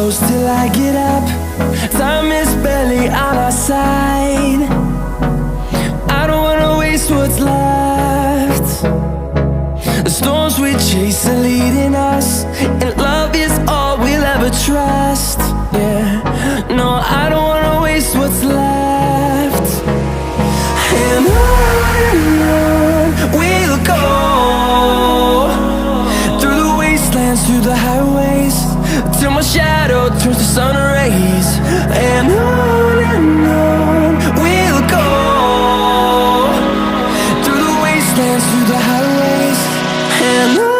close till I get up. Time is barely on our side. I don't wanna waste what's left. The storms we chase are leading us, and love is all we'll ever trust. Yeah, no, I don't wanna waste what's left. And on we'll go, through the wastelands, through the highways, till my shadow turns to sun rays. And on we'll go, through the wastelands, through the highways, and on.